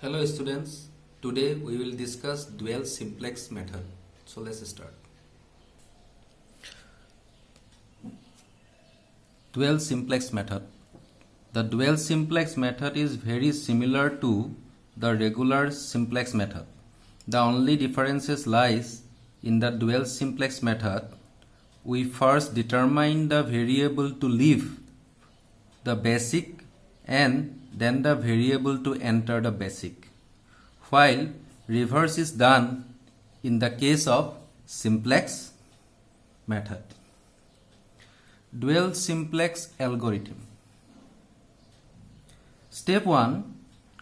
Hello students, today we will discuss dual simplex method. So let's start. Dual simplex method. The dual simplex method is very similar to the regular simplex method. The only differences lies in the dual simplex method. We first determine the variable to leave the basic and then the variable to enter the basic, while reverse is done in the case of simplex method. Dual simplex algorithm. Step 1.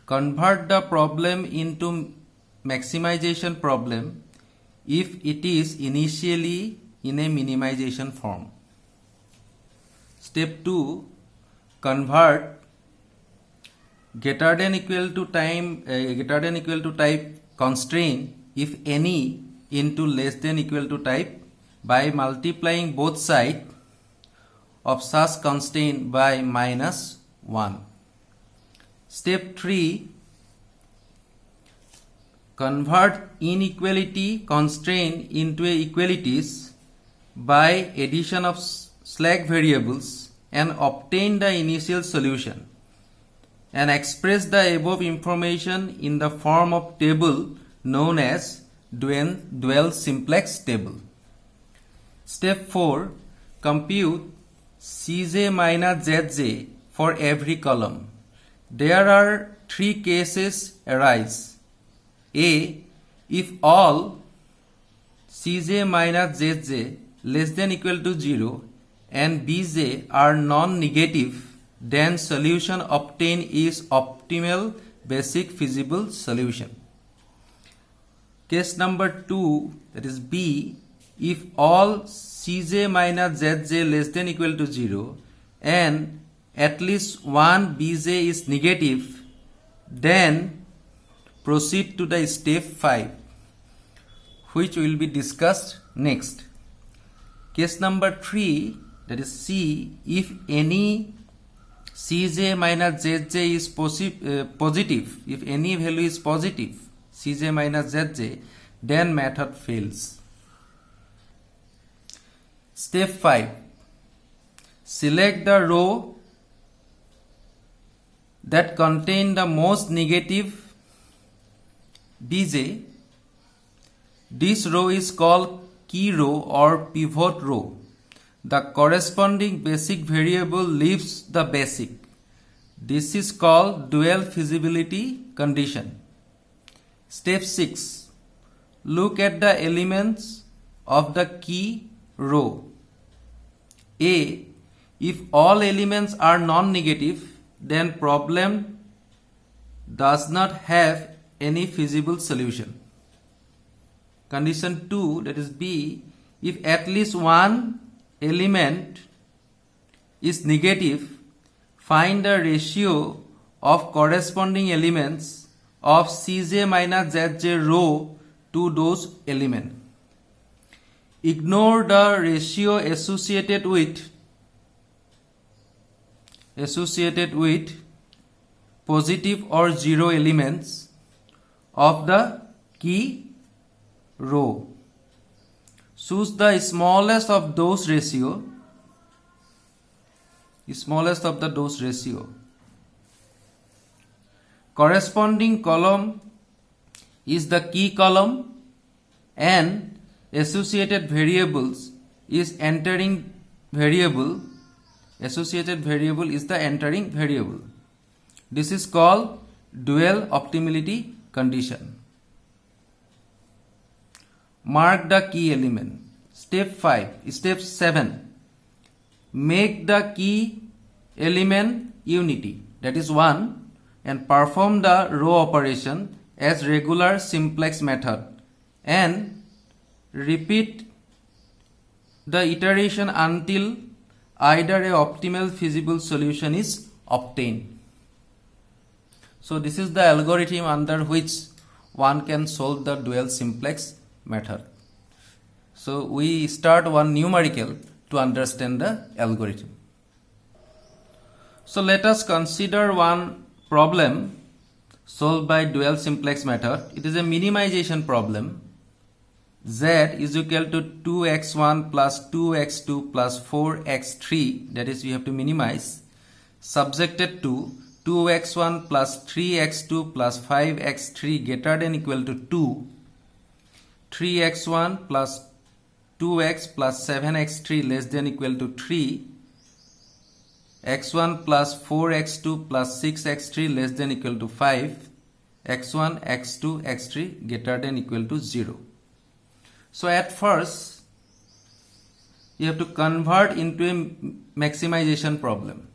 Convert the problem into maximization problem if it is initially in a minimization form. Step 2. Convert greater than equal to type constraint if any into less than equal to type by multiplying both sides of such constraint by -1. Step 3. Convert inequality constraint into a equalities by addition of slack variables and obtain the initial solution, and express the above information in the form of table known as dual simplex table. Step 4. Compute Cj minus Zj for every column. There are three cases arise. A. If all Cj minus Zj less than equal to 0 and Bj are non-negative, then solution obtained is optimal basic feasible solution. Case number 2, that is B, if all Cj minus Zj less than equal to 0 and at least one Bj is negative, then proceed to the step 5, which will be discussed next. Case number 3, that is C, if any Cj minus Zj is positive, if any value is positive, Cj minus Zj, then method fails. Step 5. Select the row that contain the most negative Bj. This row is called key row or pivot row. The corresponding basic variable leaves the basic. This is called dual feasibility condition. Step 6. Look at the elements of the key row. A. If all elements are non-negative, then problem does not have any feasible solution. Condition 2, that is B, if at least one element is negative, find the ratio of corresponding elements of Cj minus Zj row to those elements. Ignore the ratio associated with positive or zero elements of the key row. Choose the smallest of those ratio. Corresponding column is the key column and associated variables is entering variable. Associated variable is the entering variable. This is called dual optimality condition. Mark the key element. Step 7. Make the key element unity, that is 1, and perform the row operation as regular simplex method and repeat the iteration until either a optimal feasible solution is obtained. So this is the algorithm under which one can solve the dual simplex method. So we start one numerical to understand the algorithm. So let us consider one problem solved by dual simplex method. It is a minimization problem. Z is equal to 2x1 plus 2x2 plus 4x3, that is we have to minimize, subjected to 2x1 plus 3x2 plus 5x3 greater than equal to 2, 3x1 plus 2x plus 7x3 less than equal to 3, x1 plus 4x2 plus 6x3 less than equal to 5, x1, x2, x3 greater than equal to 0. So at first you have to convert into a maximization problem.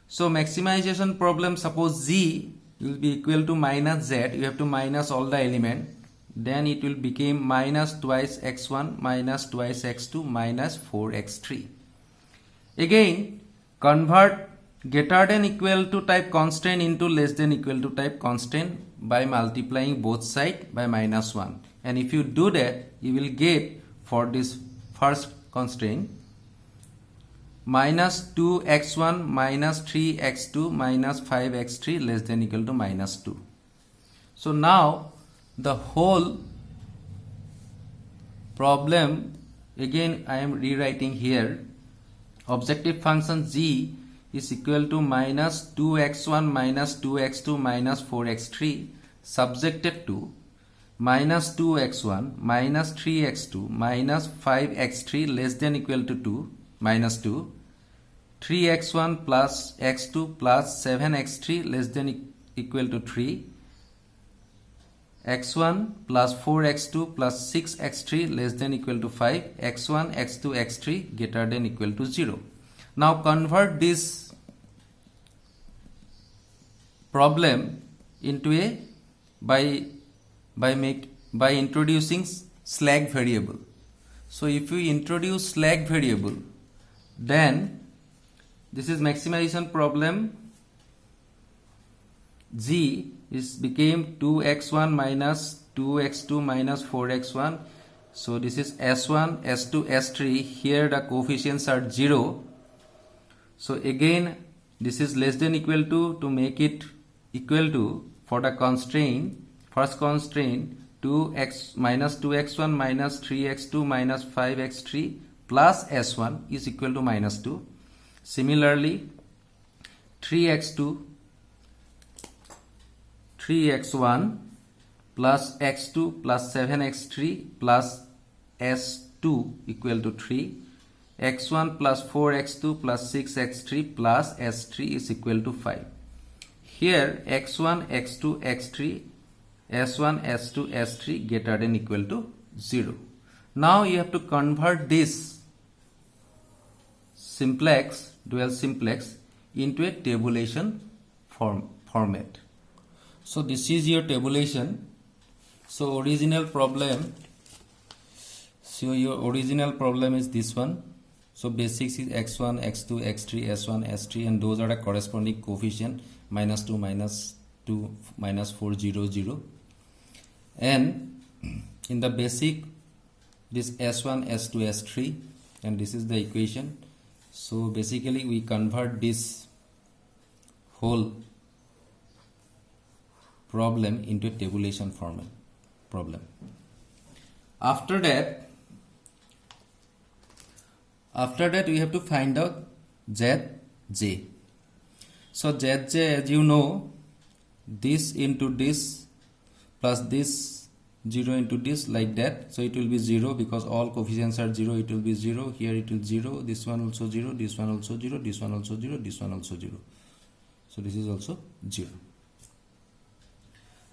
So maximization problem, suppose z will be equal to minus z, you have to minus all the element, then it will become minus twice x1 minus twice x2 minus 4x3. Again convert greater than equal to type constant into less than equal to type constant by multiplying both sides by minus 1. And if you do that, you will get for this first constraint minus 2x1 minus 3x2 minus 5x3 less than equal to minus 2. So now the whole problem again I am rewriting here. Objective function g is equal to minus 2x1 minus 2x2 minus 4x3 subjected to minus 2x1 minus 3x2 minus 5x3 less than equal to 2 minus 2, 3x1 plus x2 plus 7x3 less than equal to 3, x1 plus 4x2 plus 6x3 less than equal to 5, x1, x2, x3 greater than equal to 0. Now convert this problem into a by introducing slack variable. So if you introduce slack variable, then this is maximization problem. G is became 2x1 minus 2x2 minus 4x1. So this is s1, s2, s3. Here the coefficients are 0. So again this is less than equal to make it equal to, for the constraint, first constraint, 2x minus 2x1 minus 3x2 minus 5x3 plus s1 is equal to minus 2. Similarly 3x2 3x1 plus x2 plus 7x3 plus s2 equal to 3, x1 plus 4x2 plus 6x3 plus s3 is equal to 5. Here x1, x2, x3, s1, s2, s3 greater than equal to 0. Now you have to convert this simplex, dual simplex, into a tabulation format. So this is your tabulation. So original problem, so your original problem is this one. So basics is x1, x2, x3, s1, s3, and those are the corresponding coefficient minus 2, minus 2, minus 4, 0, 0. And in the basic, this s1, s2, s3, and this is the equation. So basically we convert this whole problem into a tabulation format problem. After that we have to find out zj. So zj, as you know, this into this plus this 0 into this, like that. So it will be 0 because all coefficients are 0. It will be 0. Here it will 0. This one also 0. This one also 0. This one also 0. This one also 0. So this is also 0.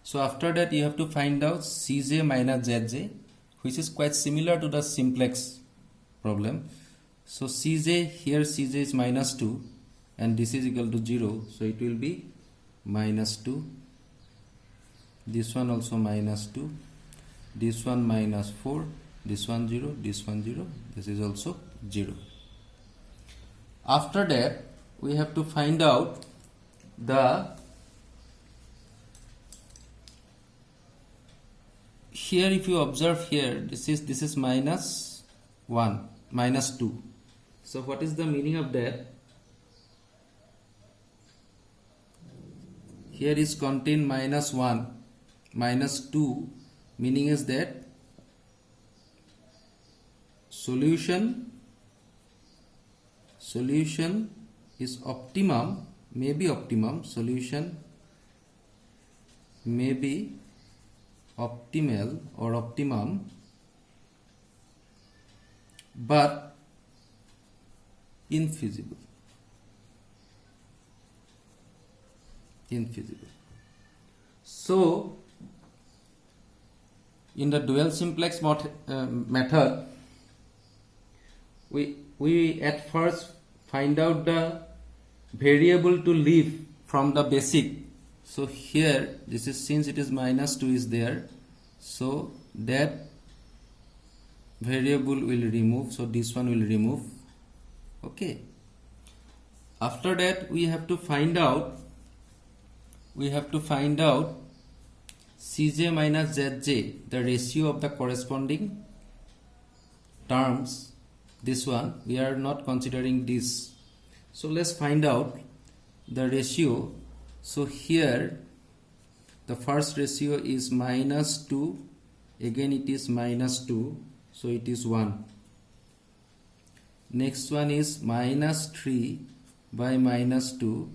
So after that you have to find out Cj minus Zj, which is quite similar to the simplex problem. So Cj, here Cj is minus 2 and this is equal to 0. So it will be minus 2. This one also minus 2. This one minus 4. This one 0. This one 0. This is also 0. After that we have to find out the, here if you observe here, this is minus 1, minus 2. So what is the meaning of that? here is contain -1, -2, meaning is that solution is optimum, may be optimum, solution may be optimal or optimum, but infeasible. So in the dual simplex method, we at first find out the variable to leave from the basic. So here this is, since it is -2 is there, so that variable will remove, so this one will remove. Okay, after that we have to find out Cj minus Zj, the ratio of the corresponding terms. This one we are not considering this, so let's find out the ratio. So here the first ratio is -2, again it is -2, so it is 1. Next one is -3 by -2,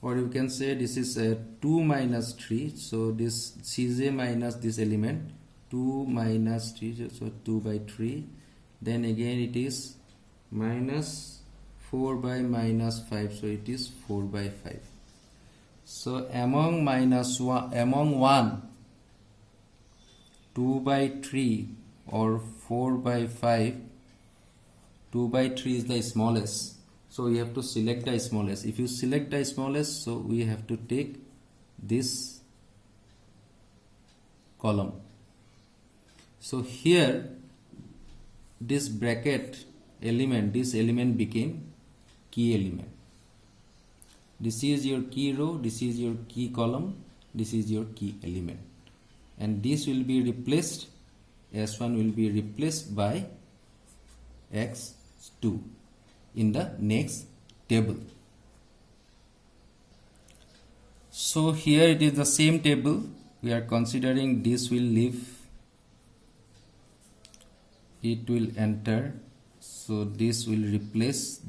or you can say this is 2 minus 3, so this Cj minus this element 2 minus 3, so 2 by 3, then again it is -4 by -5, so it is 4 by 5. So among 1, 2 by 3 or 4 by 5, 2 by 3 is the smallest, so we have to select the smallest. If you select the smallest, so we have to take this column. So here this bracket element, this element became key element. This is your key row, this is your key column, this is your key element, and this will be replaced, S1 will be replaced by X2 in the next table. So here it is the same table, we are considering this will leave, it will enter, so this will replace,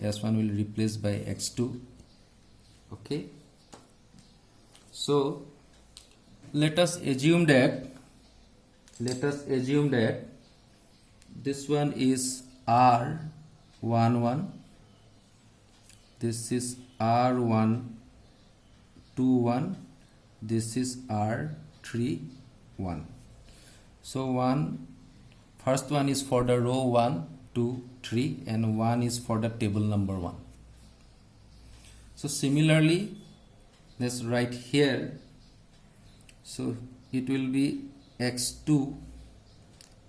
S1 will replace by X2. Okay, so let us assume that this one is R11, this is R121, this is R31. So first one is for the row 1, 2, 3, and 1 is for the table number 1. So similarly, let's write here, so it will be X2,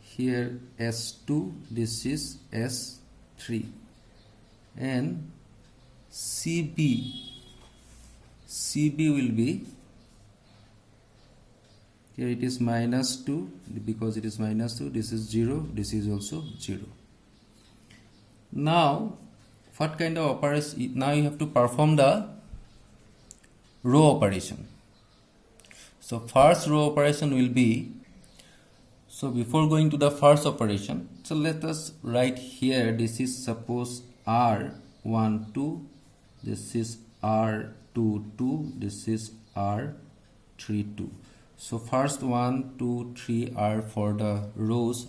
here S2, this is S3, and CB will be, here it is -2, because it is -2, this is 0, this is also 0. Now what kind of operation? Now you have to perform the row operation. So first row operation will be, so before going to the first operation, so let us write here, this is suppose R12, this is R22, this is R32. So first 1, 2, 3 are for the rows,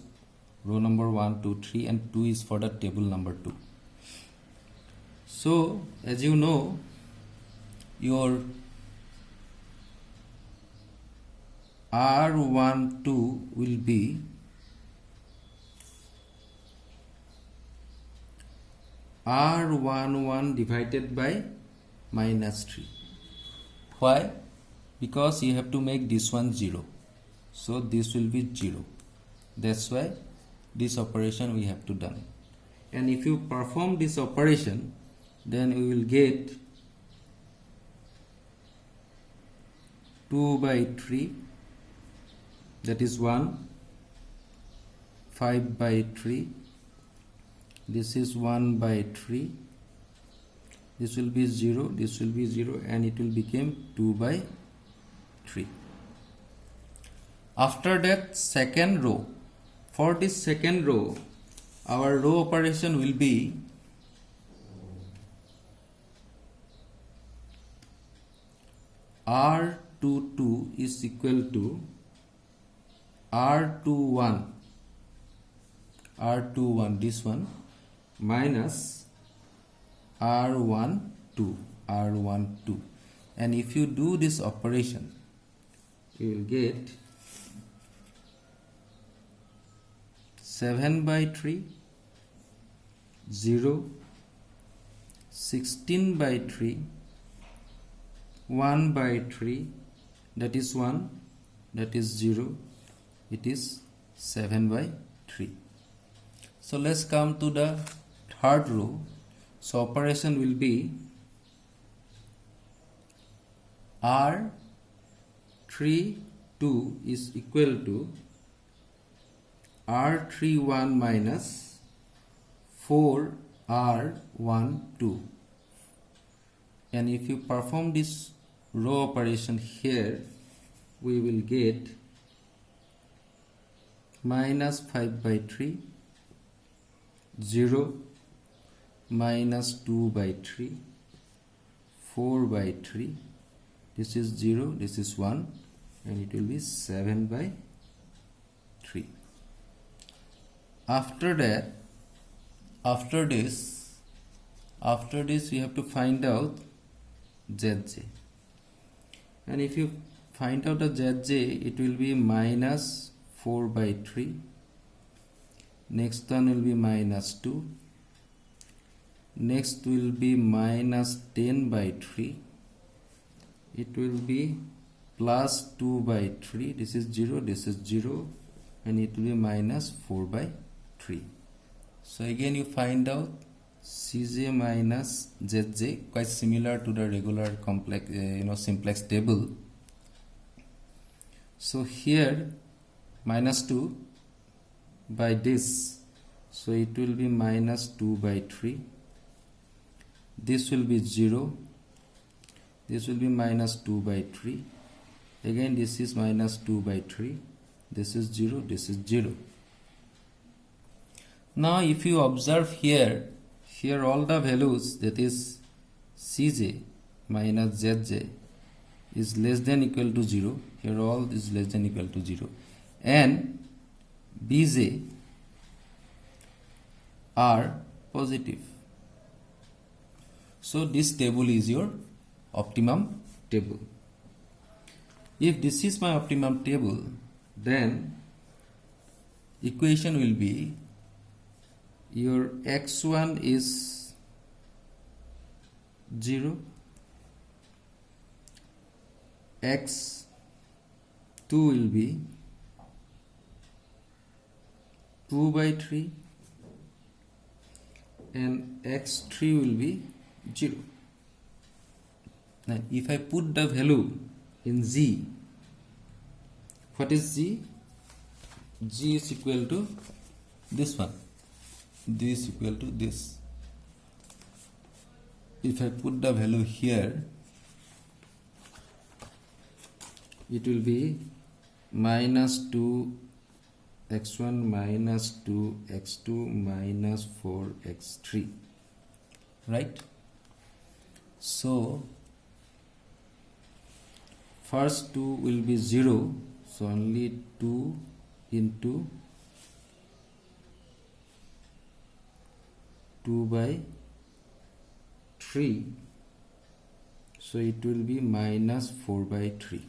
row number 1, 2, 3, and 2 is for the table number 2. So as you know, your R12 will be R11 divided by -3. Why? Because you have to make this one 0, so this will be 0. That's why this operation we have to done. And if you perform this operation, then we will get 2 by 3, that is 1, 5 by 3, this is 1 by 3, this will be 0, this will be 0, and it will become 2 by 3. After that, second row. For this second row, our row operation will be R22 is equal to R21, this one, minus R12, and if you do this operation, you will get 7 by 3, 0, 16 by 3, 1 by 3, that is 1, that is 0, it is 7 by 3. So let's come to the third row. So operation will be R32 is equal to R31 minus 4R12, and if you perform this row operation here, we will get minus 5 by 3, 0, minus 2 by 3, 4 by 3, this is 0, this is 1, and it will be 7 by 3. After this we have to find out Zj, and if you find out the Zj, it will be minus 4 by 3, next one will be minus 2, next will be minus 10 by 3, it will be plus 2 by 3, this is 0, this is 0, and it will be minus 4 by 3. So again you find out Cj minus Zj, quite similar to the regular complex simplex table. So here minus 2 by this, so it will be minus 2 by 3, this will be 0, this will be minus 2 by 3, again this is minus 2 by 3, this is 0, this is 0. Now if you observe here all the values, that is Cj minus Zj is less than equal to 0, here all is less than equal to 0, and Bj are positive. So this table is your optimum table. If this is my optimum table, then equation will be your x1 is 0, x2 will be 2 by 3, and x3 will be 0. Now if I put the value in z, what is z? Z is equal to this one, this is equal to this. If I put the value here, it will be minus 2 x1 minus 2 x2 minus 4 x3, right? So first 2 will be 0, so only 2 into 2 by 3, so it will be minus 4 by 3.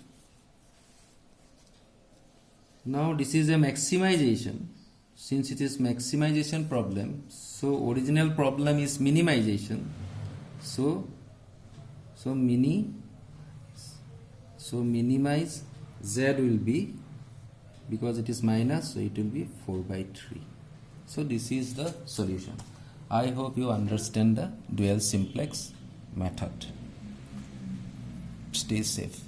Now this is a maximization. Since it is maximization problem, so original problem is minimization. So minimize z will be, because it is minus, so it will be 4 by 3. So this is the solution. I hope you understand the dual simplex method. Stay safe.